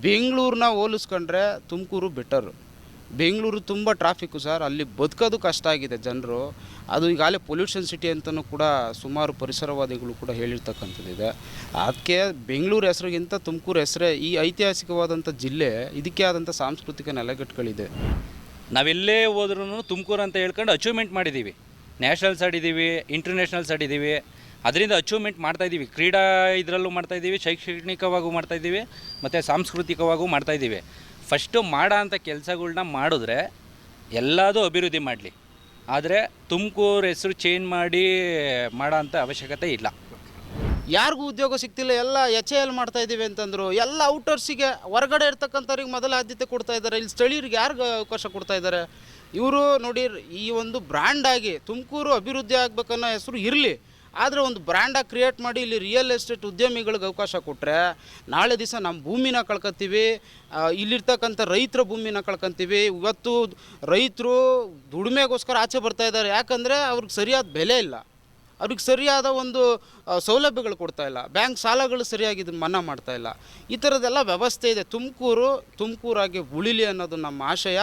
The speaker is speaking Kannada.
ಬೆಂಗಳೂರನ್ನ ಹೋಲಿಸ್ಕೊಂಡ್ರೆ ತುಮಕೂರು ಬೆಟರು. ಬೆಂಗಳೂರು ತುಂಬ ಟ್ರಾಫಿಕ್ಕು ಸರ್, ಅಲ್ಲಿ ಬದುಕೋದು ಕಷ್ಟ ಆಗಿದೆ ಜನರು. ಅದು ಈಗಾಗಲೇ ಪೊಲ್ಯೂಷನ್ ಸಿಟಿ ಅಂತಲೂ ಕೂಡ ಸುಮಾರು ಪರಿಸರವಾದಿಗಳು ಕೂಡ ಹೇಳಿರ್ತಕ್ಕಂಥದ್ದಿದೆ. ಅದಕ್ಕೆ ಬೆಂಗಳೂರು ಹೆಸರಿಗಿಂತ ತುಮಕೂರು ಹೆಸರೇ, ಈ ಐತಿಹಾಸಿಕವಾದಂಥ ಜಿಲ್ಲೆ, ಇದಕ್ಕೆ ಆದಂಥ ಸಾಂಸ್ಕೃತಿಕ ನೆಲೆಗಟ್ಟುಗಳಿದೆ. ನಾವೆಲ್ಲೇ ಹೋದ್ರೂ ತುಮಕೂರು ಅಂತ ಹೇಳ್ಕೊಂಡು ಅಚೀವ್ಮೆಂಟ್ ಮಾಡಿದ್ದೀವಿ. ನ್ಯಾಷನಲ್ಸ್ ಆಡಿದ್ದೀವಿ, ಇಂಟರ್ನ್ಯಾಷನಲ್ಸ್ ಆಡಿದ್ದೀವಿ. ಅದರಿಂದ ಅಚೀವ್ಮೆಂಟ್ ಮಾಡ್ತಾಯಿದ್ದೀವಿ. ಕ್ರೀಡಾ ಇದರಲ್ಲೂ ಮಾಡ್ತಾಯಿದ್ದೀವಿ, ಶೈಕ್ಷಣಿಕವಾಗೂ ಮಾಡ್ತಾಯಿದ್ದೀವಿ, ಮತ್ತು ಸಾಂಸ್ಕೃತಿಕವಾಗೂ ಮಾಡ್ತಾಯಿದ್ದೀವಿ. ಫಸ್ಟು ಮಾಡೋ ಅಂಥ ಕೆಲಸಗಳ್ನ ಮಾಡಿದ್ರೆ ಎಲ್ಲದೂ ಅಭಿವೃದ್ಧಿ ಮಾಡಲಿ. ಆದರೆ ತುಮಕೂರು ಹೆಸರು ಚೇಂಜ್ ಮಾಡಿ ಮಾಡೋ ಅಂಥ ಅವಶ್ಯಕತೆ ಇಲ್ಲ. ಯಾರಿಗೂ ಉದ್ಯೋಗ ಸಿಗ್ತಿಲ್ಲ, ಎಲ್ಲ HAL ಮಾಡ್ತಾಯಿದ್ದೀವಿ ಅಂತಂದರು. ಎಲ್ಲ ಔಟರ್ಸಿಗೆ, ಹೊರಗಡೆ ಇರ್ತಕ್ಕಂಥವ್ರಿಗೆ ಮೊದಲ ಆದ್ಯತೆ ಕೊಡ್ತಾ ಇದ್ದಾರೆ. ಇಲ್ಲಿ ಸ್ಥಳೀಯರಿಗೆ ಯಾರಿಗೆ ಅವಕಾಶ ಕೊಡ್ತಾ ಇದ್ದಾರೆ? ಇವರು ನೋಡಿ, ಈ ಒಂದು ಬ್ರ್ಯಾಂಡಾಗಿ ತುಮಕೂರು ಅಭಿವೃದ್ಧಿ ಆಗಬೇಕನ್ನೋ ಹೆಸರು ಇರಲಿ, ಆದರೆ ಒಂದು ಬ್ರ್ಯಾಂಡಾಗಿ ಕ್ರಿಯೇಟ್ ಮಾಡಿ ಇಲ್ಲಿ ರಿಯಲ್ ಎಸ್ಟೇಟ್ ಉದ್ಯಮಿಗಳಿಗೆ ಅವಕಾಶ ಕೊಟ್ಟರೆ ನಾಳೆ ದಿವಸ ನಮ್ಮ ಭೂಮಿನ ಕಳ್ಕೊತೀವಿ, ಇಲ್ಲಿರ್ತಕ್ಕಂಥ ರೈತರ ಭೂಮಿನ ಕಳ್ಕೊತೀವಿ. ಇವತ್ತು ರೈತರು ದುಡಿಮೆಗೋಸ್ಕರ ಆಚೆ ಬರ್ತಾಯಿದ್ದಾರೆ, ಯಾಕಂದರೆ ಅವ್ರಿಗೆ ಸರಿಯಾದ ಬೆಲೆ ಇಲ್ಲ, ಅವ್ರಿಗೆ ಸರಿಯಾದ ಒಂದು ಸೌಲಭ್ಯಗಳು ಕೊಡ್ತಾಯಿಲ್ಲ, ಬ್ಯಾಂಕ್ ಸಾಲಗಳು ಸರಿಯಾಗಿ ಇದನ್ನು ಮನ್ನಾ ಮಾಡ್ತಾಯಿಲ್ಲ. ಈ ಥರದ್ದೆಲ್ಲ ವ್ಯವಸ್ಥೆ ಇದೆ. ತುಮಕೂರಾಗಿ ಉಳಿಲಿ ಅನ್ನೋದು ನಮ್ಮ ಆಶಯ.